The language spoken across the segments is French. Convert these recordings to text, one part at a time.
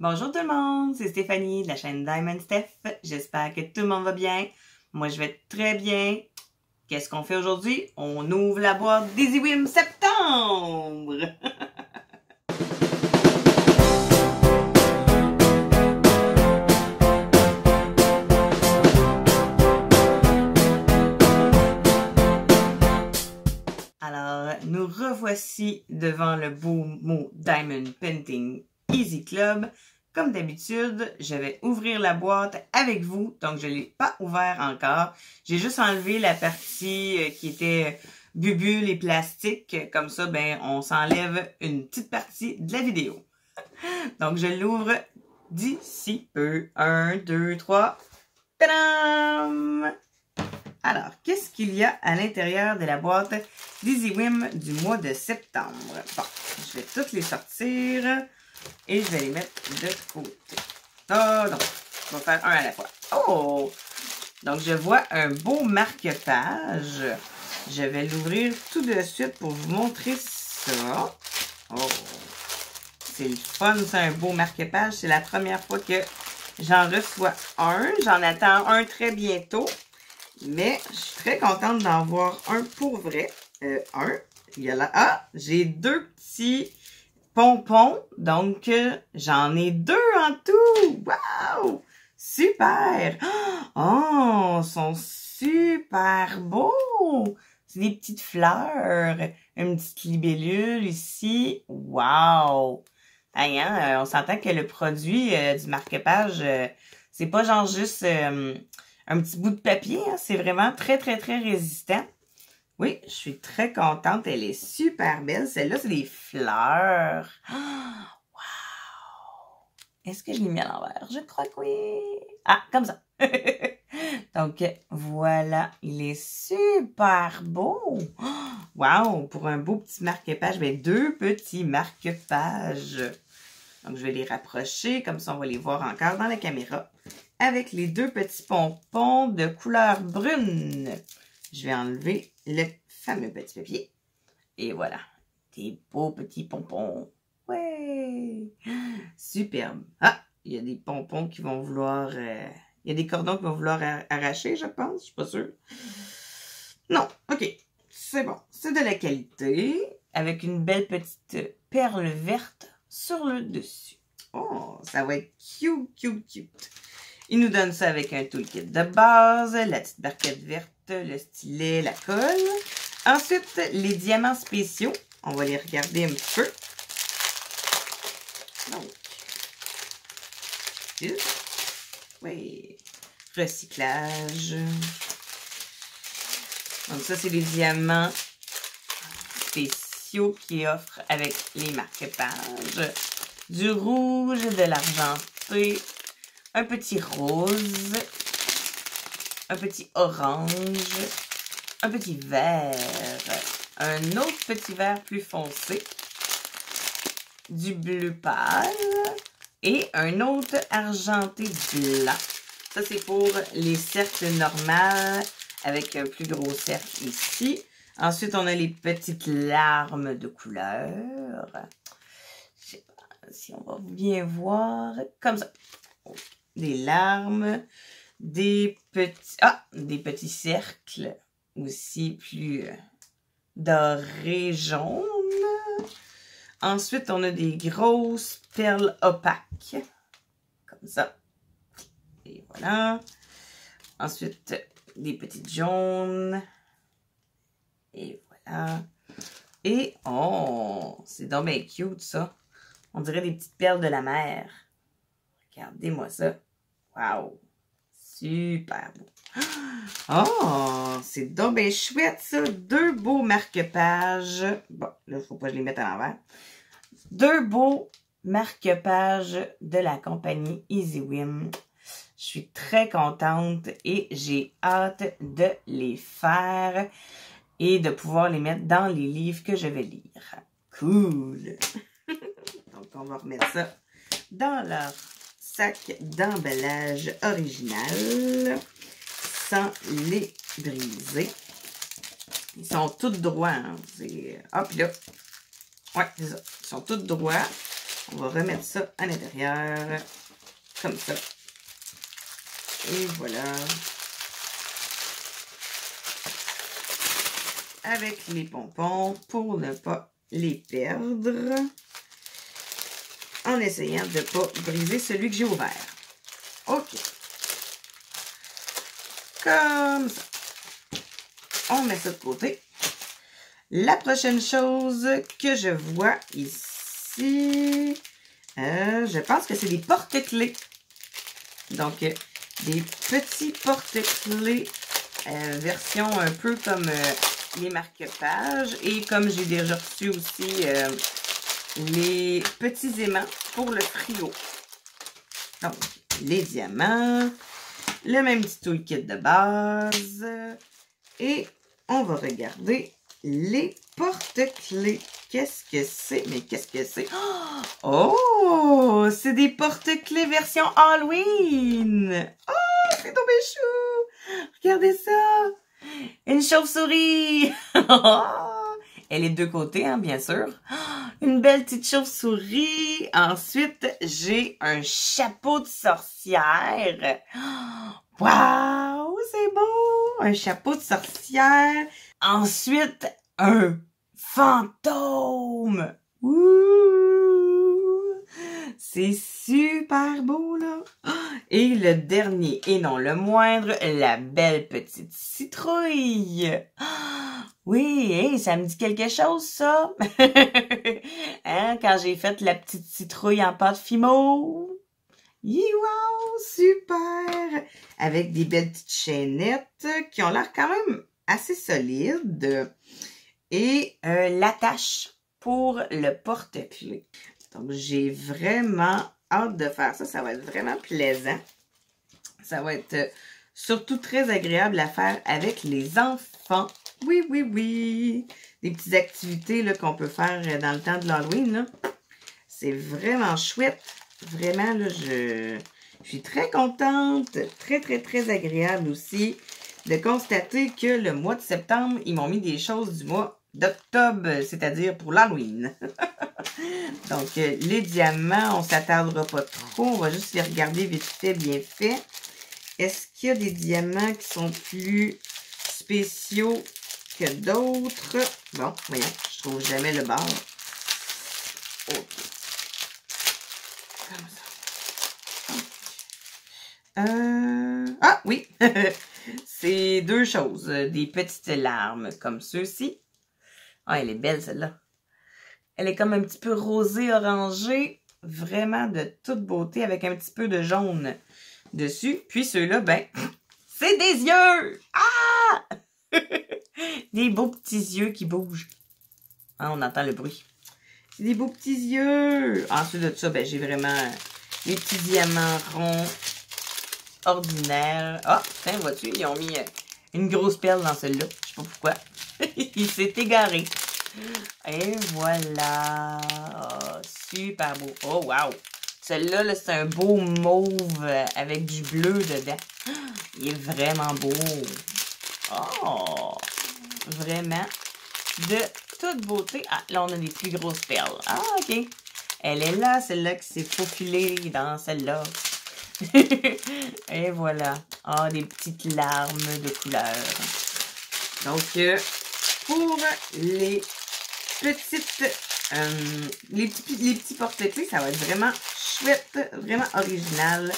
Bonjour tout le monde, c'est Stéphanie de la chaîne Diamond Steph. J'espère que tout le monde va bien. Moi, je vais très bien. Qu'est-ce qu'on fait aujourd'hui? On ouvre la boîte d'Easy Whim septembre! Alors, nous revoici devant le beau mot Diamond Painting Easy Club. Comme d'habitude, je vais ouvrir la boîte avec vous, donc je ne l'ai pas ouvert encore. J'ai juste enlevé la partie qui était bubules et plastique. Comme ça, ben, on s'enlève une petite partie de la vidéo. Donc, je l'ouvre d'ici peu. 1, 2, 3. Tadam! Alors, qu'est-ce qu'il y a à l'intérieur de la boîte d'Easy Whim du mois de septembre? Bon, je vais toutes les sortir. Et je vais les mettre de côté. Oh non, on va faire un à la fois. Oh! Donc, je vois un beau marque-page. Je vais l'ouvrir tout de suite pour vous montrer ça. Oh! C'est le fun, c'est un beau marque-page. C'est la première fois que j'en reçois un. J'en attends un très bientôt. Mais je suis très contente d'en voir un pour vrai. Il y a là. Ah! J'ai deux petits pompons, donc j'en ai deux en tout. Wow! Super! Oh, ils sont super beaux! C'est des petites fleurs, une petite libellule ici. Wow! Hey, hein, on s'entend que le produit du marque-page, c'est pas genre juste un petit bout de papier, hein, c'est vraiment très, très, très résistant. Oui, je suis très contente. Elle est super belle. Celle-là, c'est des fleurs. Oh, wow! Est-ce que je l'ai mis à l'envers? Je crois que oui. Ah, comme ça. Donc, voilà. Il est super beau. Wow! Pour un beau petit marque-page. Ben, deux petits marque-pages. Donc, je vais les rapprocher. Comme ça, on va les voir encore dans la caméra. Avec les deux petits pompons de couleur brune. Je vais enlever le fameux petit papier. Et voilà. Des beaux petits pompons. Ouais! Superbe. Ah! Il y a des pompons qui vont vouloir... il y a des cordons qui vont vouloir arracher, je pense. Je suis pas sûre. Non. OK. C'est bon. C'est de la qualité. Avec une belle petite perle verte sur le dessus. Oh! Ça va être cute, cute, cute. Il nous donne ça avec un toolkit de base, la petite barquette verte, le stylet, la colle. Ensuite, les diamants spéciaux. On va les regarder un petit peu. Donc, oui, recyclage. Donc ça, c'est les diamants spéciaux qui offrent avec les marque-pages. Du rouge, de l'argenté. Un petit rose, un petit orange, un petit vert, un autre petit vert plus foncé, du bleu pâle et un autre argenté blanc. Ça, c'est pour les cercles normales avec un plus gros cercle ici. Ensuite, on a les petites larmes de couleur. Je sais pas si on va bien voir. Comme ça. Des larmes, des petits cercles aussi plus dorés jaunes. Ensuite, on a des grosses perles opaques, comme ça. Et voilà. Ensuite, des petites jaunes. Et voilà. Et, oh, c'est donc bien cute, ça. On dirait des petites perles de la mer. Regardez-moi ça. Wow! Super beau. Oh! C'est donc bien chouette, ça. Deux beaux marque-pages. Bon, là, il ne faut pas que je les mette à l'envers. Deux beaux marque-pages de la compagnie Easy Whim. Je suis très contente et j'ai hâte de les faire et de pouvoir les mettre dans les livres que je vais lire. Cool! Donc, on va remettre ça dans leur sac d'emballage original sans les briser. Ils sont tous droits. Hein. Hop là. Ouais, c'est ça. Ils sont tous droits. On va remettre ça à l'intérieur, comme ça. Et voilà. Avec les pompons pour ne pas les perdre. En essayant de ne pas briser celui que j'ai ouvert. OK. Comme ça. On met ça de côté. La prochaine chose que je vois ici, je pense que c'est des porte-clés. Donc, des petits porte-clés version un peu comme les marque-pages. Et comme j'ai déjà reçu aussi les petits aimants pour le frigo. Donc, les diamants, le même petit toolkit de base. Et on va regarder les porte-clés. Qu'est-ce que c'est? Mais qu'est-ce que c'est? Oh! C'est des porte-clés version Halloween! Oh! C'est tombé chou! Regardez ça! Une chauve-souris! Elle est de deux côtés, hein, bien sûr. Une belle petite chauve-souris. Ensuite, j'ai un chapeau de sorcière. Waouh! C'est beau! Un chapeau de sorcière. Ensuite, un fantôme. Ouh! C'est super beau, là. Et le dernier, et non le moindre, la belle petite citrouille. Oui, hey, ça me dit quelque chose, ça. Hein, quand j'ai fait la petite citrouille en pâte Fimo. Wow, super! Avec des belles petites chaînettes qui ont l'air quand même assez solides. Et l'attache pour le porte-clés. Donc, j'ai vraiment hâte de faire ça. Ça va être vraiment plaisant. Ça va être surtout très agréable à faire avec les enfants. Oui, oui, oui! Des petites activités qu'on peut faire dans le temps de l'Halloween. C'est vraiment chouette. Vraiment, là, je suis très contente. Très, très, très agréable aussi de constater que le mois de septembre, ils m'ont mis des choses du mois d'octobre, c'est-à-dire pour l'Halloween. Donc, les diamants, on ne s'attardera pas trop. On va juste les regarder vite fait, bien fait. Est-ce qu'il y a des diamants qui sont plus spéciaux que d'autres? Bon, voyons, je trouve jamais le bord. OK. Comme ça. Ah, oui! C'est deux choses. Des petites larmes comme ceux-ci. Ah, elle est belle, celle-là. Elle est comme un petit peu rosée, orangée. Vraiment de toute beauté avec un petit peu de jaune dessus. Puis ceux-là, ben, c'est des yeux! Ah! Des beaux petits yeux qui bougent. Ah, on entend le bruit. C'est des beaux petits yeux! Ensuite de ça, ben, j'ai vraiment les petits diamants ronds ordinaires. Ah, tiens, vois-tu, ils ont mis une grosse perle dans celle-là. Je sais pas pourquoi. Il s'est égaré. Et voilà. Oh, super beau. Oh, wow. Celui-là, -là, c'est un beau mauve avec du bleu dedans. Il est vraiment beau. Oh! Vraiment de toute beauté. Ah, là, on a des plus grosses perles. Ah, OK. Elle est là, celle-là qui s'est faufilée dans celle-là. Et voilà. Ah, des petites larmes de couleur. Donc, pour les petites... les petits porte-clés, ça va être vraiment chouette, vraiment original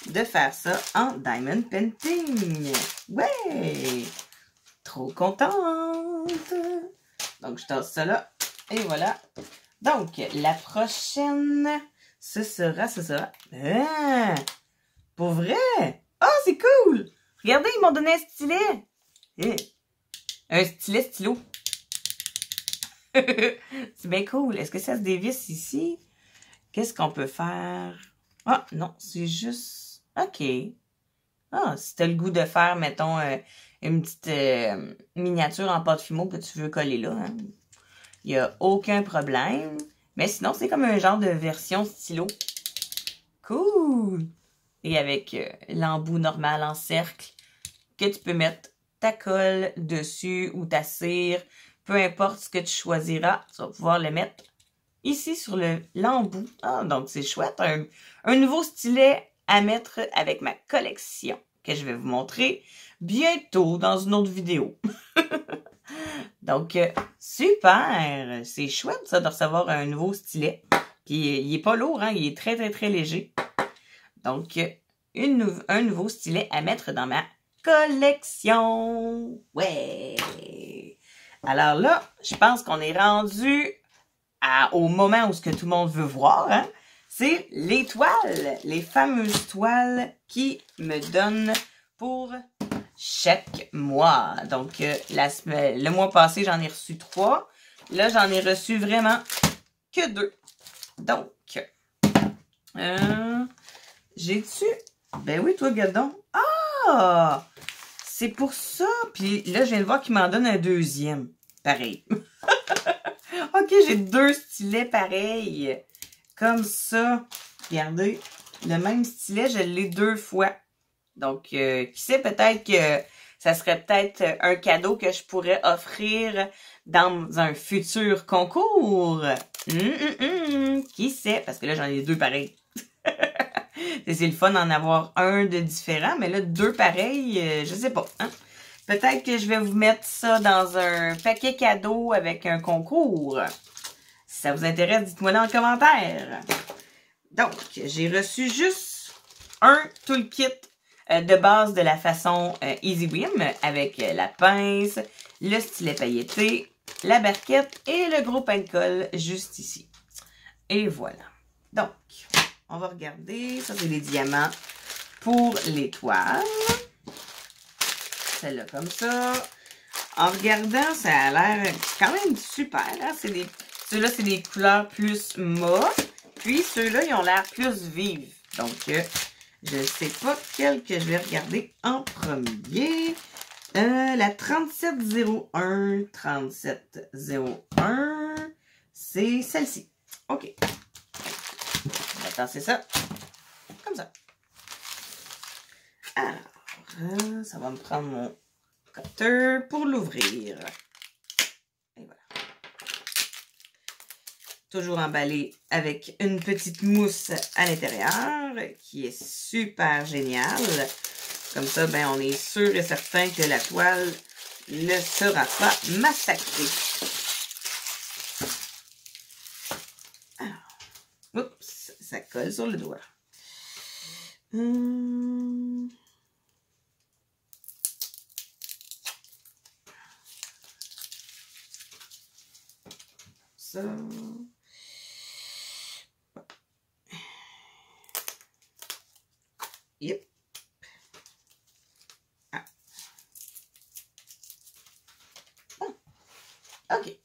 de faire ça en Diamond Painting. Ouais! Trop contente! Donc, je tasse ça là. Et voilà. Donc, la prochaine, ce sera... Ah! Pour vrai? Oh, c'est cool! Regardez, ils m'ont donné un stylet. Un stylet stylo. C'est bien cool. Est-ce que ça se dévisse ici? Qu'est-ce qu'on peut faire? Ah, non, c'est juste... OK. Ah, si t'as le goût de faire, mettons, une petite miniature en pâte Fimo que tu veux coller là, hein? Il n'y a aucun problème. Mais sinon, c'est comme un genre de version stylo. Cool! Et avec l'embout normal en cercle que tu peux mettre ta colle dessus ou ta cire. Peu importe ce que tu choisiras, tu vas pouvoir le mettre ici sur l'embout. Ah, donc c'est chouette. Un nouveau stylet à mettre avec ma collection que je vais vous montrer bientôt dans une autre vidéo. Donc, super! C'est chouette ça de recevoir un nouveau stylet. Puis il est pas lourd, hein? Il est très très très léger. Donc, un nouveau stylet à mettre dans ma collection. Ouais! Alors là, je pense qu'on est rendu au moment où ce que tout le monde veut voir, hein? C'est les toiles, les fameuses toiles qui me donnent pour chaque mois. Donc, le mois passé, j'en ai reçu 3. Là, j'en ai reçu vraiment que 2. Donc, j'ai-tu... Ben oui, toi, Gadon. Ah! C'est pour ça. Puis là, je viens de voir qu'il m'en donne un deuxième. Pareil. OK, j'ai 2 stylets pareils. Comme ça. Regardez. Le même stylet, je l'ai 2 fois. Donc, qui sait, peut-être que ça serait peut-être un cadeau que je pourrais offrir dans un futur concours. Qui sait? Parce que là, j'en ai 2 pareils. C'est le fun d'en avoir un de différent, mais là, 2 pareils, je sais pas. Hein? Peut-être que je vais vous mettre ça dans un paquet cadeau avec un concours. Si ça vous intéresse, dites-moi là en commentaire. Donc, j'ai reçu juste un toolkit de base de la façon Easy Wim avec la pince, le stylet pailleté, la barquette et le gros pain de colle juste ici. Et voilà. Donc, on va regarder. Ça, c'est les diamants pour l'étoile. Celle-là comme ça. En regardant, ça a l'air quand même super. Hein? Ceux-là, c'est des couleurs plus mauves. Puis, ceux-là, ils ont l'air plus vives. Donc, je ne sais pas quelle que je vais regarder en premier. La 3701. 3701. C'est celle-ci. OK. Attends, c'est ça. Comme ça. Alors, ça va me prendre mon cutter pour l'ouvrir. Et voilà. Toujours emballé avec une petite mousse à l'intérieur qui est super géniale. Comme ça, ben, on est sûr et certain que la toile ne sera pas massacrée. Alors, oups, ça colle sur le doigt. Ça. Yep. Ah. Ah. OK.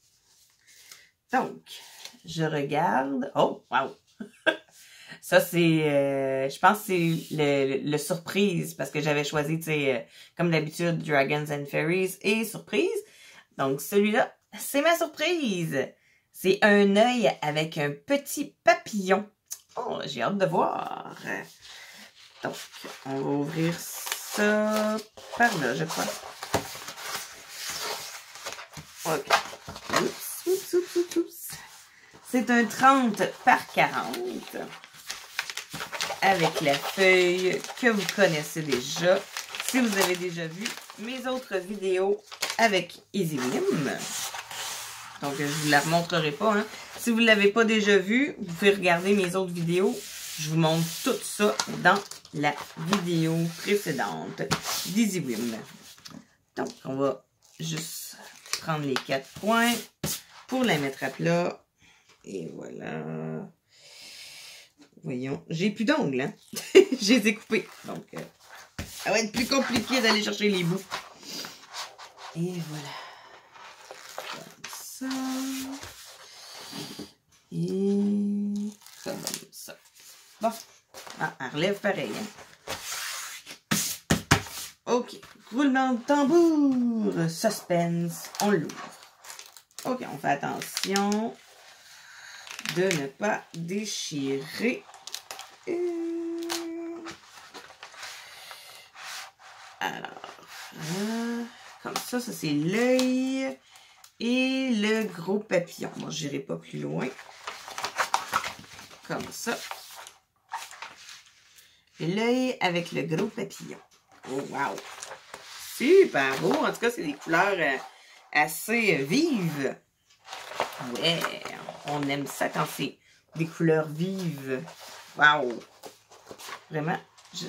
Donc, je regarde. Oh, wow! Ça, c'est, je pense que c'est le surprise, parce que j'avais choisi, tu sais, comme d'habitude, Dragons and Fairies et surprise. Donc, celui-là, c'est ma surprise. C'est un œil avec un petit papillon. Oh, j'ai hâte de voir. Donc, on va ouvrir ça par là, je crois. OK. Oups, oups, oups, oups, oups. C'est un 30 par 40. Avec la feuille que vous connaissez déjà. Si vous avez déjà vu mes autres vidéos avec Easy Wim. Donc, je ne vous la remontrerai pas. Hein. Si vous ne l'avez pas déjà vu, vous pouvez regarder mes autres vidéos. Je vous montre tout ça dans la vidéo précédente d'Easy Wim. Donc, on va juste prendre les 4 points pour la mettre à plat. Et voilà. Voyons, j'ai plus d'ongles, hein? Je les ai coupés. Donc, ça va être plus compliqué d'aller chercher les bouts. Et voilà. Comme ça. Et comme ça. Bon. Ah, elle relève pareil, hein? OK. Roulement de tambour. Suspense. On l'ouvre. OK, on fait attention de ne pas déchirer. Alors, comme ça c'est l'œil et le gros papillon. Bon, je n'irai pas plus loin. comme ça. Et l'œil avec le gros papillon. Oh, wow! Super beau! En tout cas, c'est des couleurs assez vives. Ouais! On aime ça quand c'est des couleurs vives. Wow! Vraiment.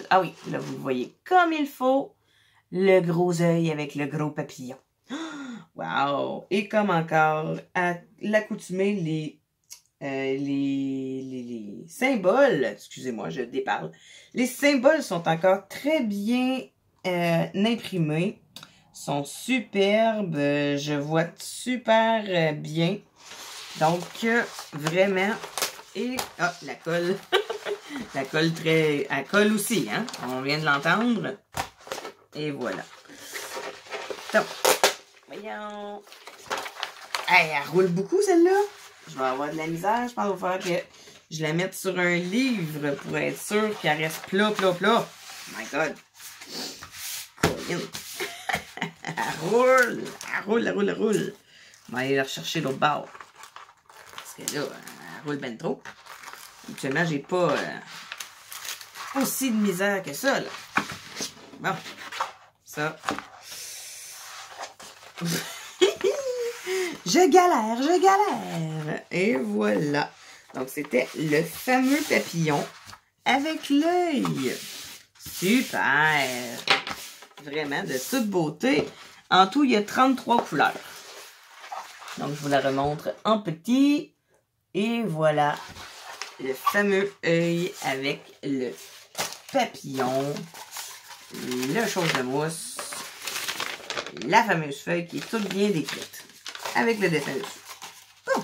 Ah oui, là, vous le voyez comme il faut. Le gros œil avec le gros papillon. Wow! Et comme encore, à l'accoutumée, les symboles, excusez-moi, je déparle. Les symboles sont encore très bien imprimés. Sont superbes. Je vois super bien. Donc, vraiment. Et, ah, la colle. La colle très... Elle colle aussi, hein? On vient de l'entendre. Et voilà. Donc, voyons. Hey, elle roule beaucoup, celle-là. Je vais avoir de la misère. Je pense qu'il va falloir que je la mette sur un livre pour être sûr qu'elle reste plat, plat, plat. Oh my God. Colline. Elle roule. Elle roule, elle roule, elle roule. On va aller la rechercher l'autre bord. Parce que là, elle roule ben trop. Actuellement, j'ai pas aussi de misère que ça, là. Bon. Ça. Je galère. Et voilà. Donc, c'était le fameux papillon avec l'œil. Super. Vraiment de toute beauté. En tout, il y a 33 couleurs. Donc, je vous la remontre en petit. Et voilà. Le fameux œil avec le papillon. Le chose de mousse. La fameuse feuille qui est toute bien décrite. Avec le dessin dessus. Bon.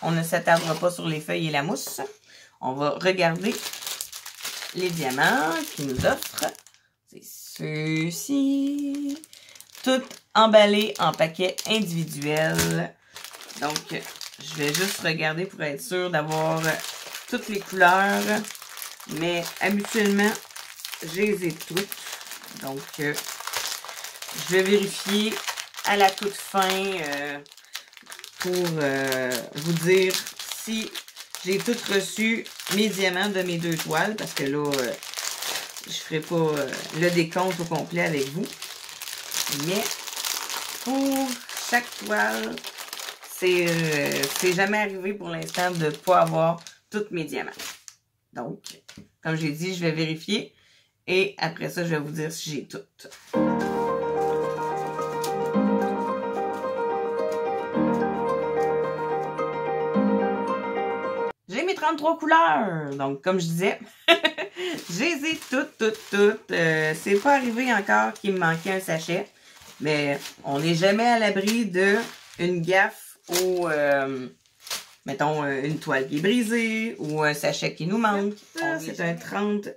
On ne s'attardera pas sur les feuilles et la mousse. On va regarder les diamants qu'ils nous offrent. C'est ceux-ci. Tout emballé en paquets individuels. Donc, je vais juste regarder pour être sûr d'avoir toutes les couleurs. Mais habituellement, je les ai toutes. Donc, je vais vérifier à la toute fin pour vous dire si j'ai toutes reçu mes diamants de mes 2 toiles. Parce que là, je ne ferai pas le décompte au complet avec vous. Mais pour chaque toile, c'est jamais arrivé pour l'instant de ne pas avoir tous mes diamants. Donc, comme j'ai dit, je vais vérifier. Et après ça, je vais vous dire si j'ai toutes. J'ai mes 33 couleurs. Donc, comme je disais, je les ai toutes. C'est pas arrivé encore qu'il me manquait un sachet. Mais on n'est jamais à l'abri d'une gaffe ou, mettons, une toile qui est brisée ou un sachet qui nous manque. C'est un 30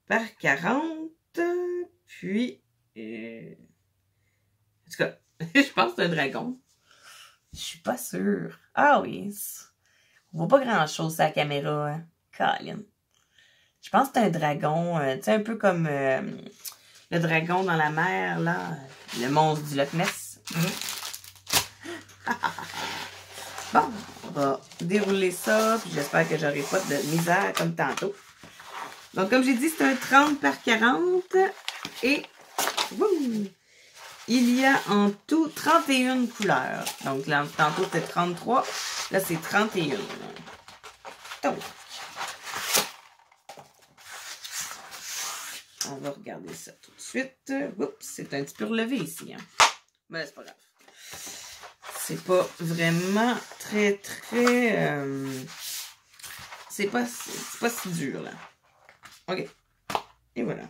par 40. Puis, en tout cas, je pense que c'est un dragon. Je suis pas sûre. Ah oui. On voit pas grand-chose à la caméra, hein. Colin. Je pense que c'est un dragon, tu sais, un peu comme le dragon dans la mer, là. Le monstre du Loch Ness. Bon, on va dérouler ça, puis j'espère que j'aurai pas de misère comme tantôt. Donc, comme j'ai dit, c'est un 30 par 40. Et, boum, il y a en tout 31 couleurs. Donc, là, tantôt, c'était 33. Là, c'est 31. Donc, on va regarder ça tout de suite. Oups, c'est un petit peu relevé ici. Hein. Mais c'est pas grave. C'est pas vraiment très... c'est pas si dur, là. OK. Et voilà.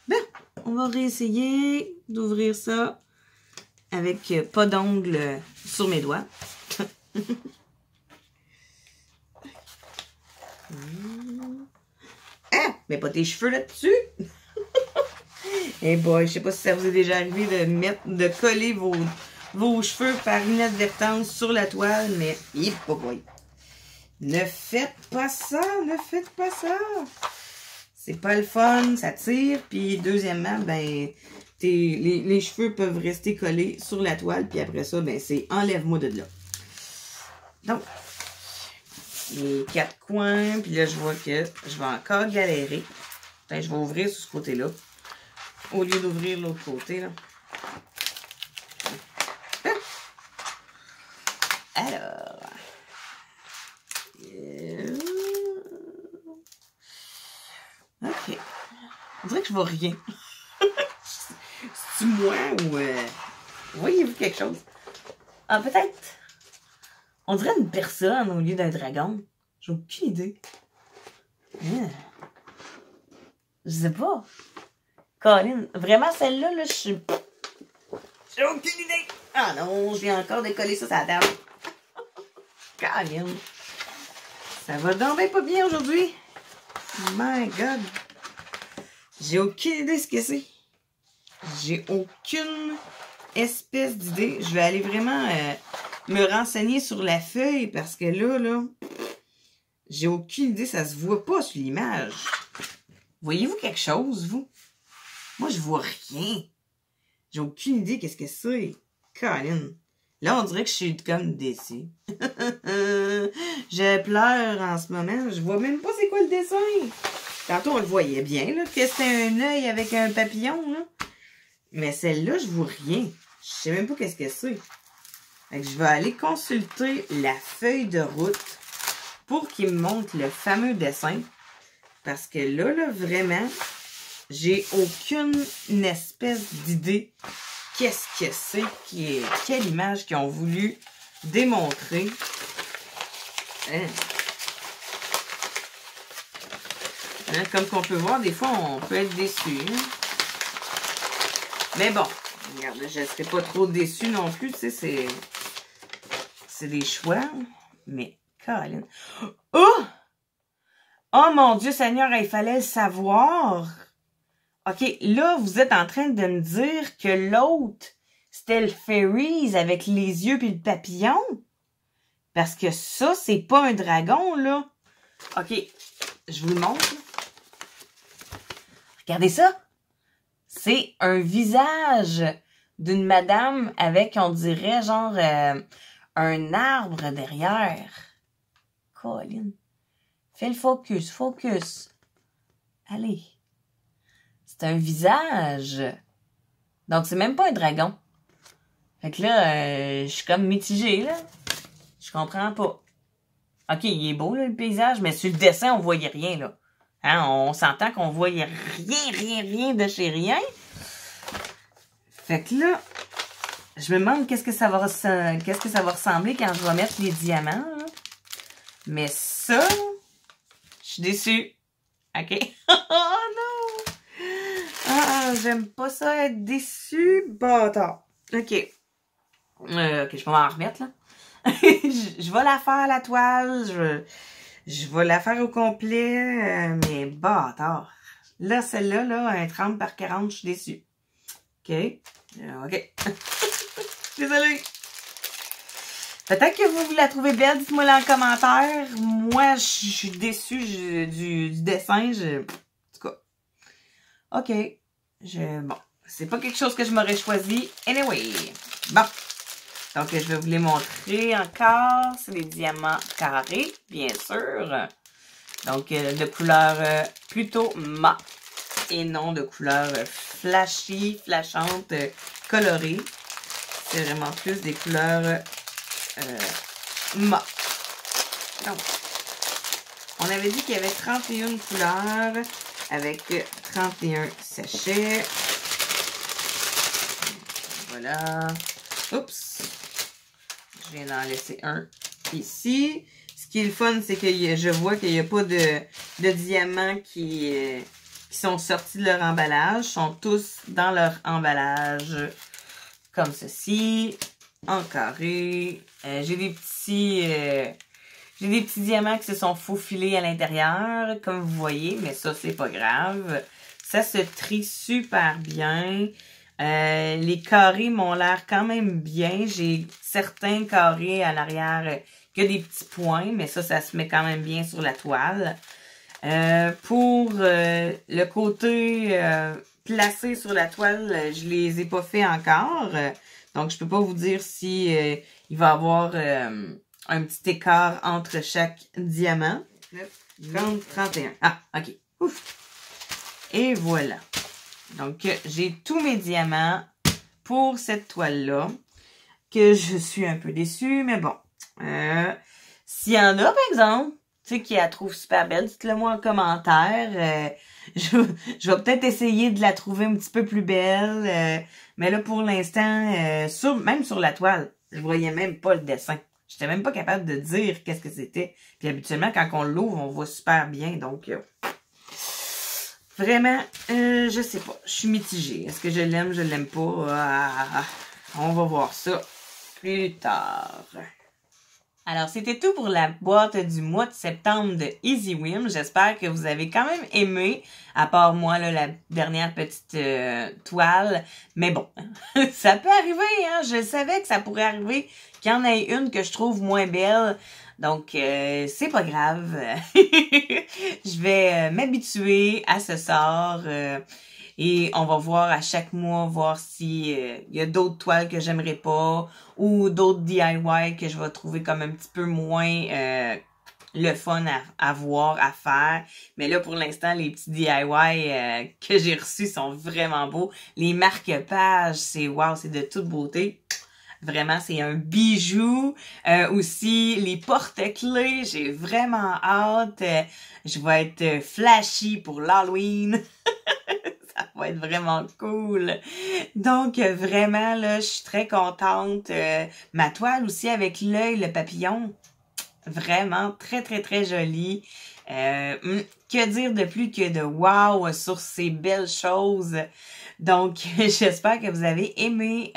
Bien, on va réessayer d'ouvrir ça avec pas d'ongles sur mes doigts. Ah! Mais pas tes cheveux là-dessus! Eh boy, je sais pas si ça vous est déjà arrivé de coller vos cheveux par inadvertance sur la toile, mais boy. Ne faites pas ça! Ne faites pas ça! C'est pas le fun, ça tire, puis deuxièmement, ben, les cheveux peuvent rester collés sur la toile, puis après ça, ben, c'est enlève-moi de là. Donc, les 4 coins. Puis là, je vois que je vais encore galérer. Peut-être je vais ouvrir sur ce côté-là. Au lieu d'ouvrir l'autre côté, là. Alors. OK. On dirait que je vois rien. C'est-tu moi ou... Voyez-vous quelque chose? Ah, peut-être... On dirait une personne au lieu d'un dragon. J'ai aucune idée. Je sais pas. Colin, vraiment, celle-là, là, je suis... J'ai aucune idée. Ah non, je viens encore de coller ça sur la table. Colin. Ça va donc bien pas bien aujourd'hui. My God. J'ai aucune idée ce que c'est. J'ai aucune espèce d'idée. Je vais aller vraiment me renseigner sur la feuille parce que là, j'ai aucune idée. Ça se voit pas sur l'image. Voyez-vous quelque chose, vous? Moi, je vois rien. J'ai aucune idée qu'est-ce que c'est. Colin. Là, on dirait que je suis comme déçue. Je pleure en ce moment. Je vois même pas c'est quoi le dessin. Tantôt, on le voyait bien, là, que c'était un œil avec un papillon, là. Mais celle-là, je vois rien. Je sais même pas qu'est-ce que c'est. Fait que je vais aller consulter la feuille de route pour qu'il me montre le fameux dessin. Parce que là, vraiment, j'ai aucune espèce d'idée qu'est-ce que c'est, quelle image qu'ils ont voulu démontrer. Hein? Hein, comme qu'on peut voir, des fois, on peut être déçu. Hein? Mais bon, regarde, je ne serai pas trop déçue non plus, tu sais, c'est des choix. Mais, Colin. Oh! Oh mon Dieu Seigneur, il fallait le savoir. OK, là, vous êtes en train de me dire que l'autre, c'était le Fairies avec les yeux puis le papillon? Parce que ça, c'est pas un dragon, là. OK, je vous le montre. Regardez ça. C'est un visage d'une madame avec, on dirait, genre, un arbre derrière. Colin. Fais le focus, focus. Allez. C'est un visage. Donc, c'est même pas un dragon. Fait que là, je suis comme mitigée, là. Je comprends pas. OK, il est beau, là, le paysage, mais sur le dessin, on voyait rien, là. Hein, on s'entend qu'on voyait rien de chez rien. Fait que là, je me demande qu'est-ce que ça va ressembler quand je vais mettre les diamants, là. Mais ça, je suis déçue. OK? Oh non! Ah, j'aime pas ça être déçue. Bâtard. OK. OK, je vais m'en remettre, là. Je vais la faire, la toile. Je vais la faire au complet. Mais bâtard. Là, celle-là, là, un 30 par 40, je suis déçue. OK. OK. Désolée. Peut-être que vous la trouvez belle. Dites-moi en commentaire. Moi, je suis déçue du dessin. En tout cas. OK. Bon. C'est pas quelque chose que je m'aurais choisi. Anyway. Bon. Donc, je vais vous les montrer encore. C'est des diamants carrés, bien sûr. Donc, de couleur plutôt mat. Et non de couleur flashy, flashante, colorée. C'est vraiment plus des couleurs mat. Donc, on avait dit qu'il y avait 31 couleurs avec 31 sachets. Voilà. Oups. Je viens d'en laisser un ici. Ce qui est le fun, c'est que je vois qu'il n'y a pas de diamants qui sont sortis de leur emballage. Ils sont tous dans leur emballage. Comme ceci. En carré. J'ai des petits diamants qui se sont faufilés à l'intérieur. Comme vous voyez. Mais ça, c'est pas grave. Ça se trie super bien. Les carrés m'ont l'air quand même bien. J'ai certains carrés à l'arrière que des petits points, mais ça se met quand même bien sur la toile. Pour le côté placé sur la toile, je les ai pas fait encore. Donc, je peux pas vous dire si il va y avoir un petit écart entre chaque diamant. 30, 31. Ah, OK. Ouf. Et voilà. Donc, j'ai tous mes diamants pour cette toile-là. Que je suis un peu déçue, mais bon. S'il y en a, par exemple, tu sais, qui la trouve super belle, dites-le moi en commentaire. Je vais peut-être essayer de la trouver un petit peu plus belle. Mais là, pour l'instant, même sur la toile, je voyais même pas le dessin. J'étais même pas capable de dire qu'est-ce que c'était. Puis habituellement, quand on l'ouvre, on voit super bien. Donc, vraiment, je sais pas. Je suis mitigée. Est-ce que je l'aime, je l'aime pas? On va voir ça plus tard. Alors, c'était tout pour la boîte du mois de septembre de Easy Whim. J'espère que vous avez quand même aimé, à part moi, là, la dernière petite toile. Mais bon, ça peut arriver, hein. Je savais que ça pourrait arriver qu'il y en ait une que je trouve moins belle. Donc, c'est pas grave. Je vais m'habituer à ce sort. Et on va voir à chaque mois, voir si y a d'autres toiles que j'aimerais pas ou d'autres DIY que je vais trouver comme un petit peu moins le fun à voir, à faire. Mais là, pour l'instant, les petits DIY que j'ai reçus sont vraiment beaux. Les marque-pages, c'est wow, c'est de toute beauté. Vraiment, c'est un bijou. Aussi, les porte-clés, j'ai vraiment hâte. Je vais être flashy pour l'Halloween. Ça va être vraiment cool. Donc, vraiment, là, je suis très contente. Ma toile aussi avec l'œil, le papillon. Vraiment très, très, très jolie. Que dire de plus que de wow sur ces belles choses. Donc, j'espère que vous avez aimé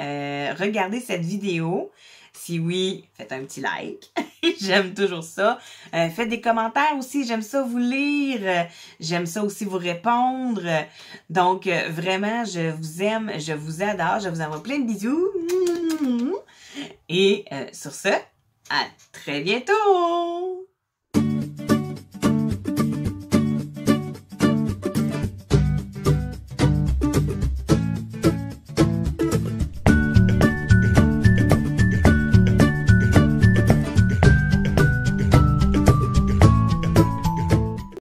regarder cette vidéo. Si oui, faites un petit like. J'aime toujours ça. Faites des commentaires aussi. J'aime ça vous lire. J'aime ça aussi vous répondre. Donc, vraiment, je vous aime. Je vous adore. Je vous envoie plein de bisous. Et sur ce, à très bientôt!